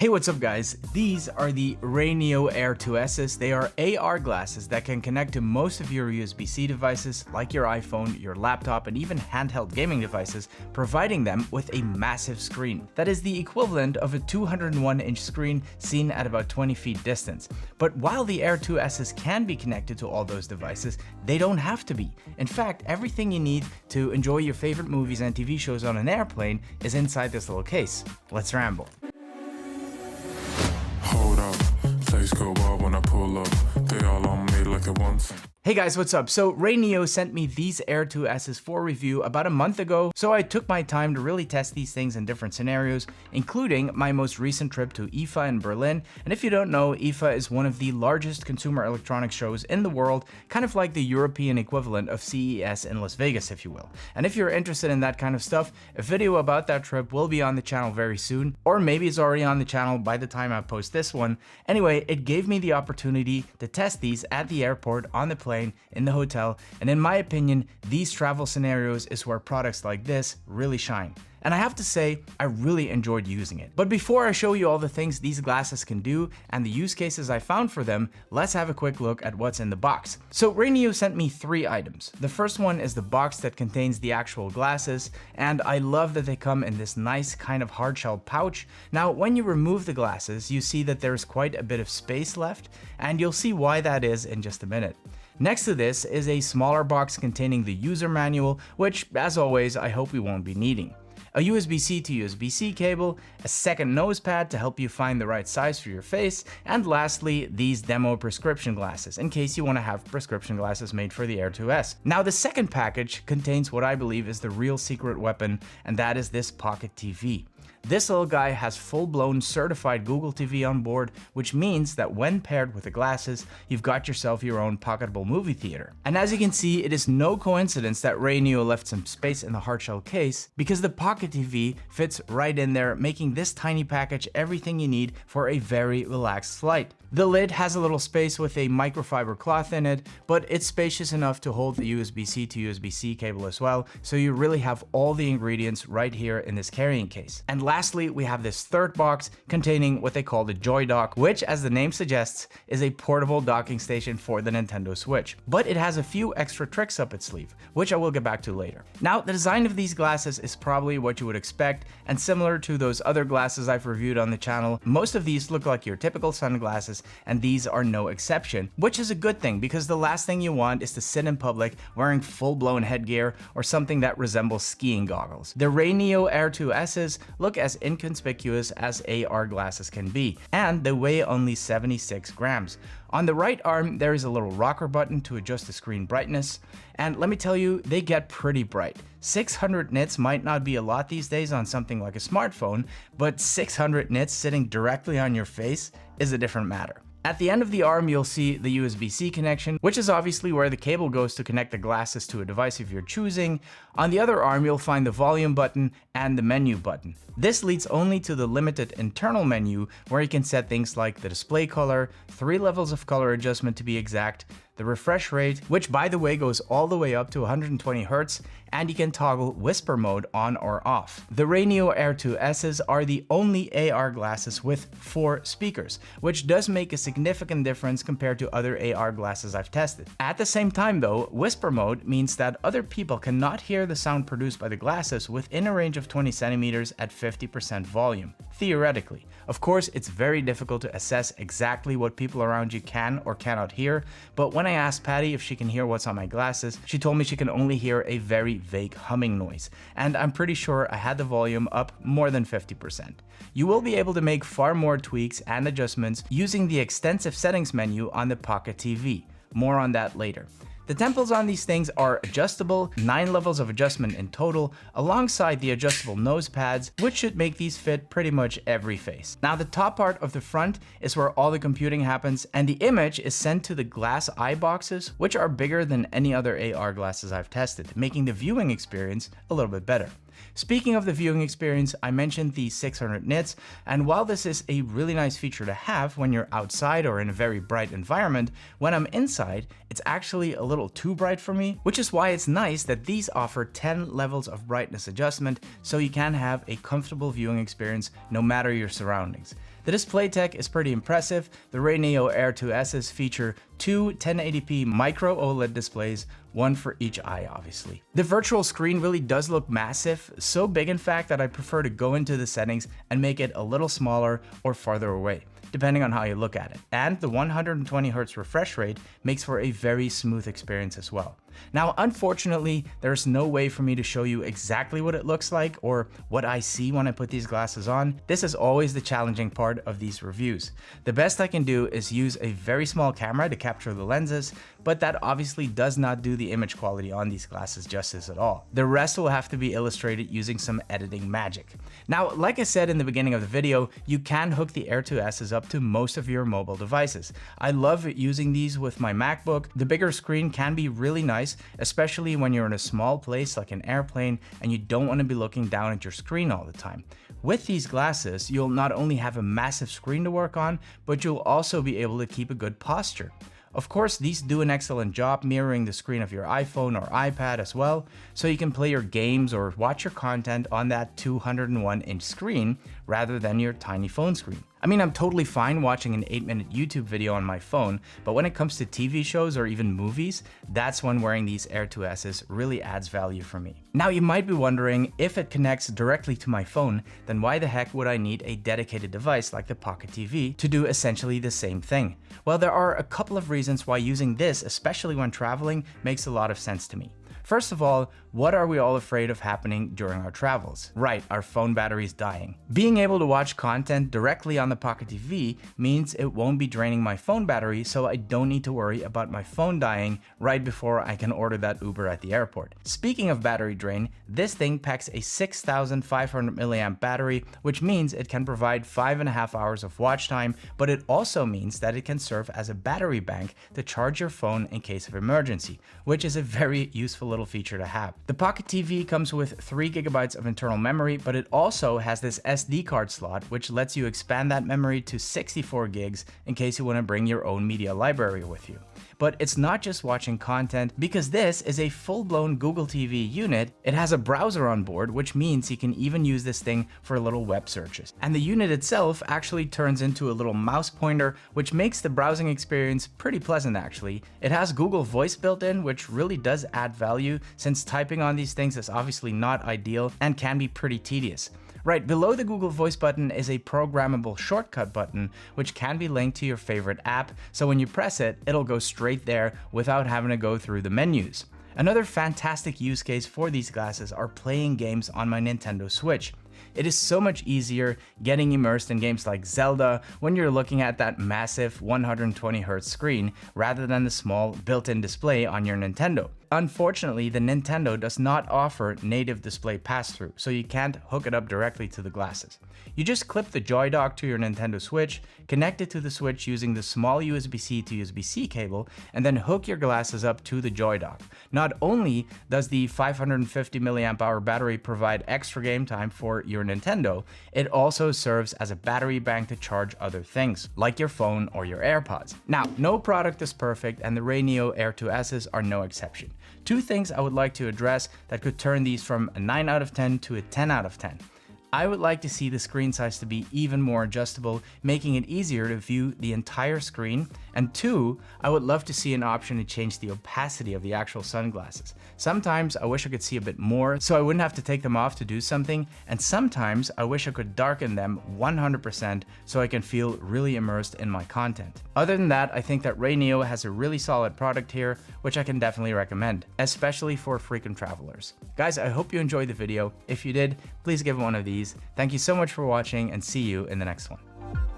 Hey, what's up guys? These are the RayNeo Air 2Ss. They are AR glasses that can connect to most of your USB-C devices like your iPhone, your laptop, and even handheld gaming devices, providing them with a massive screen. That is the equivalent of a 201-inch screen seen at about 20 feet distance. But while the Air 2Ss can be connected to all those devices, they don't have to be. In fact, everything you need to enjoy your favorite movies and TV shows on an airplane is inside this little case. Let's ramble. Hold up, things go wild when I pull up. They all on me like it once. Hey guys, what's up? So RayNeo sent me these Air 2Ss for review about a month ago, so I took my time to really test these things in different scenarios, including my most recent trip to IFA in Berlin. And if you don't know, IFA is one of the largest consumer electronics shows in the world, kind of like the European equivalent of CES in Las Vegas, if you will. And if you're interested in that kind of stuff, a video about that trip will be on the channel very soon, or maybe it's already on the channel by the time I post this one. Anyway, it gave me the opportunity to test these at the airport, on the plane, in the hotel, and in my opinion, these travel scenarios is where products like this really shine. And I have to say, I really enjoyed using it. But before I show you all the things these glasses can do and the use cases I found for them, let's have a quick look at what's in the box. So RayNeo sent me 3 items. The first one is the box that contains the actual glasses, and I love that they come in this nice kind of hard shell pouch. Now, when you remove the glasses, you see that there's quite a bit of space left, and you'll see why that is in just a minute. Next to this is a smaller box containing the user manual, which, as always, I hope we won't be needing. A USB-C to USB-C cable, a second nose pad to help you find the right size for your face, and lastly, these demo prescription glasses, in case you want to have prescription glasses made for the Air 2S. Now, the second package contains what I believe is the real secret weapon, and that is this Pocket TV. This little guy has full-blown certified Google TV on board, which means that when paired with the glasses, you've got yourself your own pocketable movie theater. And as you can see, it is no coincidence that RayNeo left some space in the hardshell case, because the Pocket TV fits right in there, making this tiny package everything you need for a very relaxed flight. The lid has a little space with a microfiber cloth in it, but it's spacious enough to hold the USB-C to USB-C cable as well, so you really have all the ingredients right here in this carrying case. And lastly, we have this third box containing what they call the JoyDock, which, as the name suggests, is a portable docking station for the Nintendo Switch. But it has a few extra tricks up its sleeve, which I will get back to later. Now, the design of these glasses is probably what you would expect, and similar to those other glasses I've reviewed on the channel, most of these look like your typical sunglasses, and these are no exception, which is a good thing because the last thing you want is to sit in public wearing full-blown headgear or something that resembles skiing goggles. The RayNeo Air 2Ss look as inconspicuous as AR glasses can be, and they weigh only 76 grams. On the right arm, there is a little rocker button to adjust the screen brightness, and let me tell you, they get pretty bright. 600 nits might not be a lot these days on something like a smartphone, but 600 nits sitting directly on your face is a different matter. At the end of the arm, you'll see the USB-C connection, which is obviously where the cable goes to connect the glasses to a device of your choosing. On the other arm, you'll find the volume button and the menu button. This leads only to the limited internal menu, where you can set things like the display color, 3 levels of color adjustment to be exact, the refresh rate, which by the way goes all the way up to 120 Hz, and you can toggle whisper mode on or off. The RayNeo Air 2Ss are the only AR glasses with 4 speakers, which does make a significant difference compared to other AR glasses I've tested. At the same time though, whisper mode means that other people cannot hear the sound produced by the glasses within a range of 20 centimeters at 50% volume, theoretically. Of course, it's very difficult to assess exactly what people around you can or cannot hear, but when I asked Patty if she can hear what's on my glasses, she told me she can only hear a very vague humming noise, and I'm pretty sure I had the volume up more than 50%. You will be able to make far more tweaks and adjustments using the extensive settings menu on the Pocket TV. More on that later. The temples on these things are adjustable, 9 levels of adjustment in total, alongside the adjustable nose pads, which should make these fit pretty much every face. Now, the top part of the front is where all the computing happens, and the image is sent to the glass eye boxes, which are bigger than any other AR glasses I've tested, making the viewing experience a little bit better. Speaking of the viewing experience, I mentioned the 600 nits, and while this is a really nice feature to have when you're outside or in a very bright environment, when I'm inside, it's actually a little too bright for me, which is why it's nice that these offer 10 levels of brightness adjustment so you can have a comfortable viewing experience no matter your surroundings. The display tech is pretty impressive. The RayNeo Air 2S's feature two 1080p micro OLED displays, one for each eye obviously. The virtual screen really does look massive, so big in fact that I prefer to go into the settings and make it a little smaller or farther away, depending on how you look at it. And the 120Hz refresh rate makes for a very smooth experience as well. Now, unfortunately, there's no way for me to show you exactly what it looks like or what I see when I put these glasses on. This is always the challenging part of these reviews. The best I can do is use a very small camera to capture the lenses, but that obviously does not do the image quality on these glasses justice at all. The rest will have to be illustrated using some editing magic. Now, like I said in the beginning of the video, you can hook the Air 2S's up to most of your mobile devices. I love using these with my MacBook. The bigger screen can be really nice, especially when you're in a small place like an airplane and you don't want to be looking down at your screen all the time. With these glasses, you'll not only have a massive screen to work on, but you'll also be able to keep a good posture. Of course, these do an excellent job mirroring the screen of your iPhone or iPad as well, so you can play your games or watch your content on that 201-inch screen rather than your tiny phone screen. I mean, I'm totally fine watching an 8-minute YouTube video on my phone, but when it comes to TV shows or even movies, that's when wearing these Air 2S's really adds value for me. Now, you might be wondering, if it connects directly to my phone, then why the heck would I need a dedicated device like the Pocket TV to do essentially the same thing? Well, there are a couple of reasons why using this, especially when traveling, makes a lot of sense to me. First of all, what are we all afraid of happening during our travels? Right, our phone batteries dying. Being able to watch content directly on the Pocket TV means it won't be draining my phone battery, so I don't need to worry about my phone dying right before I can order that Uber at the airport. Speaking of battery drain, this thing packs a 6,500 milliamp battery, which means it can provide 5.5 hours of watch time, but it also means that it can serve as a battery bank to charge your phone in case of emergency, which is a very useful little feature to have. The Pocket TV comes with 3 GB of internal memory, but it also has this SD card slot, which lets you expand that memory to 64 gigs in case you want to bring your own media library with you. But it's not just watching content, because this is a full-blown Google TV unit. It has a browser on board, which means you can even use this thing for little web searches. And the unit itself actually turns into a little mouse pointer, which makes the browsing experience pretty pleasant actually. It has Google Voice built in, which really does add value, since typing on these things is obviously not ideal and can be pretty tedious. Right below the Google Voice button is a programmable shortcut button, which can be linked to your favorite app, so when you press it, it'll go straight there without having to go through the menus. Another fantastic use case for these glasses are playing games on my Nintendo Switch. It is so much easier getting immersed in games like Zelda when you're looking at that massive 120Hz screen rather than the small built-in display on your Nintendo. Unfortunately, the Nintendo does not offer native display pass-through, so you can't hook it up directly to the glasses. You just clip the JoyDock to your Nintendo Switch, connect it to the Switch using the small USB-C to USB-C cable, and then hook your glasses up to the JoyDock. Not only does the 550 mAh battery provide extra game time for your Nintendo, it also serves as a battery bank to charge other things, like your phone or your AirPods. Now, no product is perfect, and the RayNeo Air 2S's are no exception. 2 things I would like to address that could turn these from a 9 out of 10 to a 10 out of 10. I would like to see the screen size to be even more adjustable, making it easier to view the entire screen. And 2, I would love to see an option to change the opacity of the actual sunglasses. Sometimes I wish I could see a bit more so I wouldn't have to take them off to do something, and sometimes I wish I could darken them 100% so I can feel really immersed in my content. Other than that, I think that RayNeo has a really solid product here, which I can definitely recommend, especially for frequent travelers. Guys, I hope you enjoyed the video. If you did, please give it one of these. Thank you so much for watching, and see you in the next one.